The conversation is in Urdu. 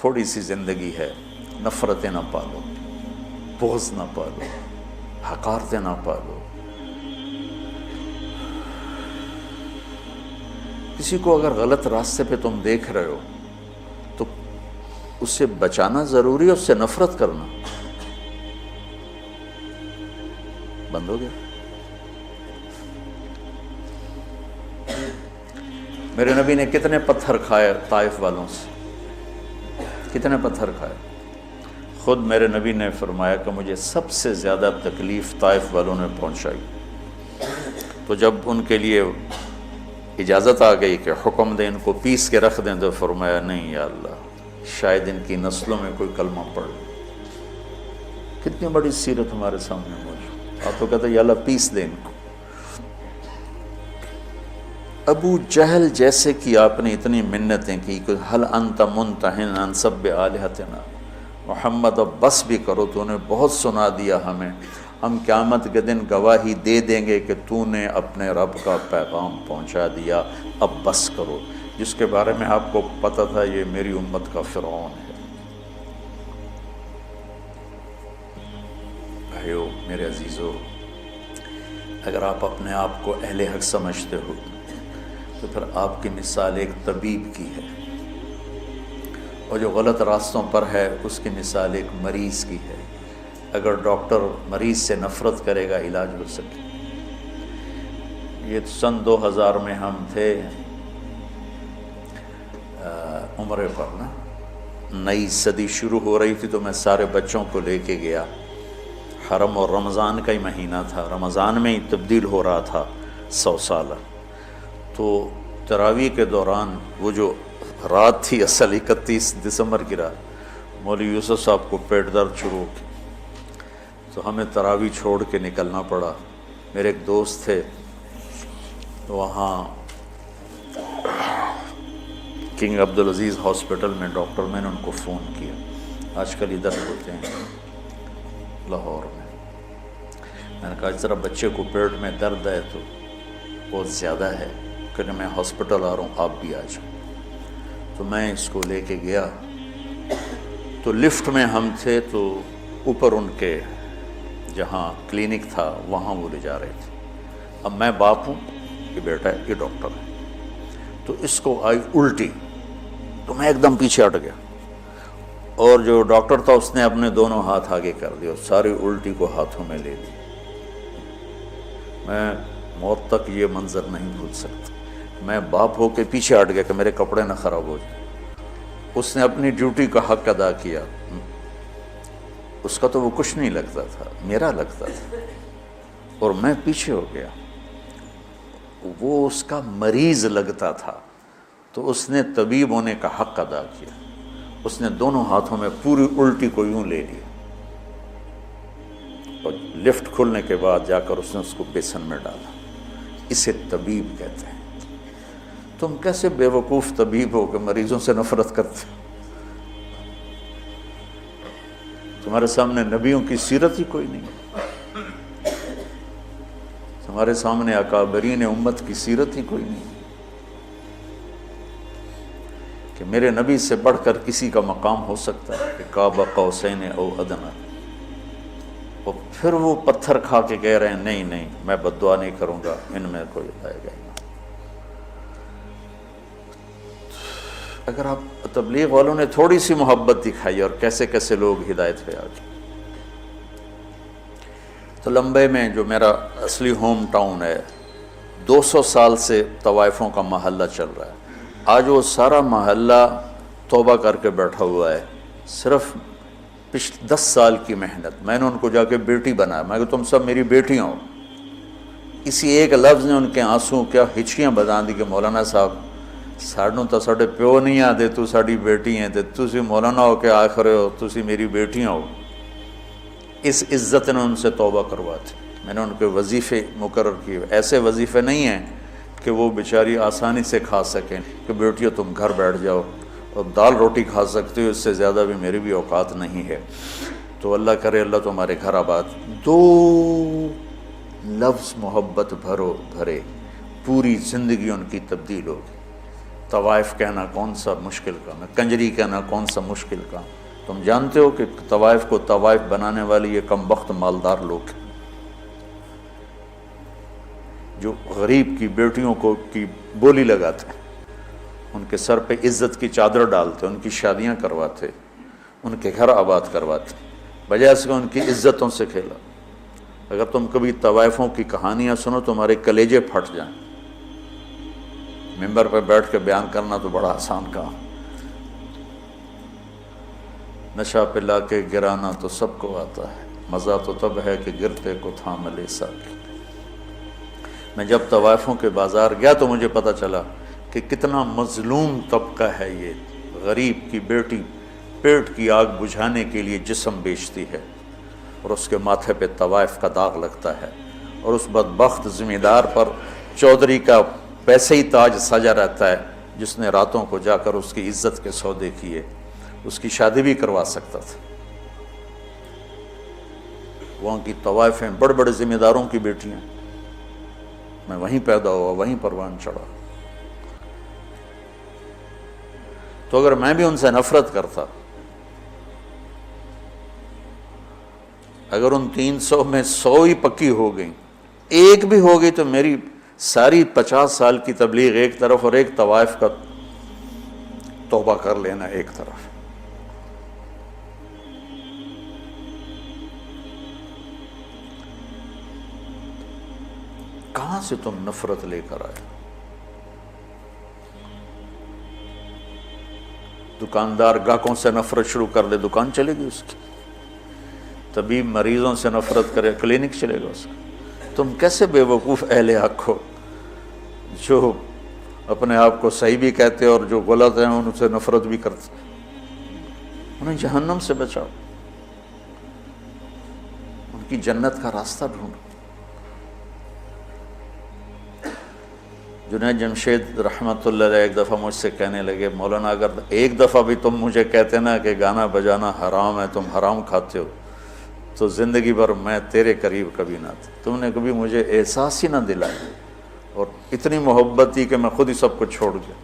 تھوڑی سی زندگی ہے، نفرتیں نہ پالو، بغض نہ پالو، حقارتیں نہ پالو. کسی کو اگر غلط راستے پہ تم دیکھ رہے ہو تو اس سے بچانا ضروری ہے، اس سے نفرت کرنا بند ہو گیا. میرے نبی نے کتنے پتھر کھائے طائف والوں سے، کتنے پتھر کھائے. خود میرے نبی نے فرمایا کہ مجھے سب سے زیادہ تکلیف طائف والوں نے پہنچائی. تو جب ان کے لیے اجازت آ گئی کہ حکم دیں ان کو پیس کے رکھ دیں، تو فرمایا نہیں یا اللہ، شاید ان کی نسلوں میں کوئی کلمہ پڑھ لے. کتنی بڑی سیرت ہمارے سامنے موجود. آپ تو کہتے ہیں یا اللہ پیس دیں ان کو. ابو جہل جیسے کی آپ نے اتنی منتیں کی کہ حل انت منتہن عن سب آلہتنا، محمد اب بس بھی کرو. تو نے بہت سنا دیا ہمیں، ہم قیامت کے دن گواہی دے دیں گے کہ تو نے اپنے رب کا پیغام پہنچا دیا، اب بس کرو. جس کے بارے میں آپ کو پتہ تھا یہ میری امت کا فرعون ہے. بھائیو میرے عزیزو، اگر آپ اپنے آپ کو اہل حق سمجھتے ہو تو پھر آپ کی مثال ایک طبیب کی ہے، اور جو غلط راستوں پر ہے اس کی مثال ایک مریض کی ہے. اگر ڈاکٹر مریض سے نفرت کرے گا علاج ہو سکے. یہ سن 2000 میں ہم تھے عمرے پر نا، نئی صدی شروع ہو رہی تھی، تو میں سارے بچوں کو لے کے گیا حرم، اور رمضان کا ہی مہینہ تھا، رمضان میں ہی تبدیل ہو رہا تھا 100 سالہ. تو تراویح کے دوران وہ جو رات تھی اصل 31 دسمبر کی رات، مولوی یوسف صاحب کو پیٹ درد شروع ہو، تو ہمیں تراویح چھوڑ کے نکلنا پڑا. میرے ایک دوست تھے وہاں کنگ عبدالعزیز ہاسپٹل میں ڈاکٹر، میں نے ان کو فون کیا، آج کل ادھر ہوتے ہیں لاہور میں. میں نے کہا اس طرح بچے کو پیٹ میں درد ہے تو بہت زیادہ ہے کہ میں ہاسپٹل آ رہا ہوں، آپ بھی آ جاؤ. تو میں اس کو لے کے گیا. تو لفٹ میں ہم تھے، تو اوپر ان کے جہاں کلینک تھا وہاں وہ لے جا رہے تھے. اب میں باپ ہوں، یہ بیٹا ہے، یہ ڈاکٹر ہے. تو اس کو آئی الٹی، تو میں ایک دم پیچھے ہٹ گیا، اور جو ڈاکٹر تھا اس نے اپنے دونوں ہاتھ آگے کر دیا، ساری الٹی کو ہاتھوں میں لے لی. میں موت تک یہ منظر نہیں بھول سکتا. میں باپ ہو کے پیچھے ہٹ گیا کہ میرے کپڑے نہ خراب ہو جائیں. اس نے اپنی ڈیوٹی کا حق ادا کیا. اس کا تو وہ کچھ نہیں لگتا تھا، میرا لگتا تھا، اور میں پیچھے ہو گیا. وہ اس کا مریض لگتا تھا، تو اس نے طبیب ہونے کا حق ادا کیا. اس نے دونوں ہاتھوں میں پوری الٹی کو یوں لے لیا، اور لفٹ کھلنے کے بعد جا کر اس نے اس کو بیسن میں ڈالا. اسے طبیب کہتے ہیں. تم کیسے بے وقوف طبیب ہو کہ مریضوں سے نفرت کرتے ہو؟ تمہارے سامنے نبیوں کی سیرت ہی کوئی نہیں، تمہارے سامنے اکابرین امت کی سیرت ہی کوئی نہیں کہ میرے نبی سے بڑھ کر کسی کا مقام ہو سکتا ہے کہ قاب قوسین او ادنی. اور پھر وہ پتھر کھا کے کہہ رہے ہیں نہیں نہیں میں بد دعا نہیں کروں گا، ان میں کوئی لائے گا. اگر آپ تبلیغ والوں نے تھوڑی سی محبت دکھائی اور کیسے کیسے لوگ ہدایت پہ آ گئے. تو لمبے میں جو میرا اصلی ہوم ٹاؤن ہے، 200 سال سے طوائفوں کا محلہ چل رہا ہے. آج وہ سارا محلہ توبہ کر کے بیٹھا ہوا ہے. صرف پچھلے 10 سال کی محنت. میں نے ان کو جا کے بیٹی بنایا. میں کہ تم سب میری بیٹیاں ہو. اسی ایک لفظ نے ان کے آنسوں کیا ہچکیاں بتا دی کہ مولانا صاحب سانوں تو ساڈے پیو نہیں آتے، تو ساڈی بیٹی ہیں، تے تسی مولانا ہو کے آخر ہو تسی میری بیٹیاں ہو. اس عزت نے ان سے توبہ کرواتی. میں نے ان کے وظیفے مقرر کیے. ایسے وظیفے نہیں ہیں کہ وہ بیچاری آسانی سے کھا سکیں کہ بیٹیوں تم گھر بیٹھ جاؤ اور دال روٹی کھا سکتے ہو، اس سے زیادہ بھی میری بھی اوقات نہیں ہے. تو اللہ کرے اللہ تمہارے گھر آباد. 2 لفظ محبت بھرے، پوری زندگی ان کی تبدیل ہوگی. طوائف کہنا کون سا مشکل کام ہے، کنجری کہنا کون سا مشکل کام؟ تم جانتے ہو کہ طوائف کو طوائف بنانے والی یہ کم بخت مالدار لوگ ہیں جو غریب کی بیٹیوں کو کی بولی لگاتے ہیں، ان کے سر پہ عزت کی چادر ڈالتے، ان کی شادیاں کرواتے، ان کے گھر آباد کرواتے، بجائے اس کے ان کی عزتوں سے کھیلا۔ اگر تم کبھی طوائفوں کی کہانیاں سنو تمہارے کلیجے پھٹ جائیں۔ ممبر پہ بیٹھ کے بیان کرنا تو بڑا آسان کام، نشہ پلا کے گرانا تو سب کو آتا ہے، مزہ تو تب ہے کہ گرتے کو تھام لے ساکی۔ میں جب طوائفوں کے بازار گیا تو مجھے پتہ چلا کہ کتنا مظلوم طبقہ ہے یہ، غریب کی بیٹی پیٹ کی آگ بجھانے کے لیے جسم بیچتی ہے اور اس کے ماتھے پہ طوائف کا داغ لگتا ہے، اور اس بدبخت ذمہ دار پر چودھری کا پیسے ہی تاج سجا رہتا ہے جس نے راتوں کو جا کر اس کی عزت کے سودے کیے، اس کی شادی بھی کروا سکتا تھا۔ وہاں کی طوائفیں بڑے بڑے ذمہ داروں کی بیٹیاں، میں وہیں پیدا ہوا، وہیں پروان چڑھا۔ تو اگر میں بھی ان سے نفرت کرتا، اگر ان 300 میں 100 ہی پکی ہو گئیں، ایک بھی ہو گئی، تو میری ساری 50 سال کی تبلیغ ایک طرف اور ایک طوائف کا توبہ کر لینا ایک طرف۔ کہاں سے تم نفرت لے کر آئے؟ دکاندار گاہکوں سے نفرت شروع کر دے، دکان چلے گی اس کی۔ طبیب مریضوں سے نفرت کرے، کلینک چلے گا اس کا۔ تم کیسے بے وقوف اہل حق ہو جو اپنے آپ کو صحیح بھی کہتے اور جو غلط ہیں ان سے نفرت بھی کرتے؟ انہیں جہنم سے بچاؤ، ان کی جنت کا راستہ ڈھونڈو۔ جنید جمشید رحمۃ اللہ علیہ ایک دفعہ مجھ سے کہنے لگے، مولانا اگر ایک دفعہ بھی تم مجھے کہتے نا کہ گانا بجانا حرام ہے، تم حرام کھاتے ہو، تو زندگی بھر میں تیرے قریب کبھی نہ تھا۔ تم نے کبھی مجھے احساس ہی نہ دلایا، اور اتنی محبت تھی کہ میں خود ہی سب کو چھوڑ گیا۔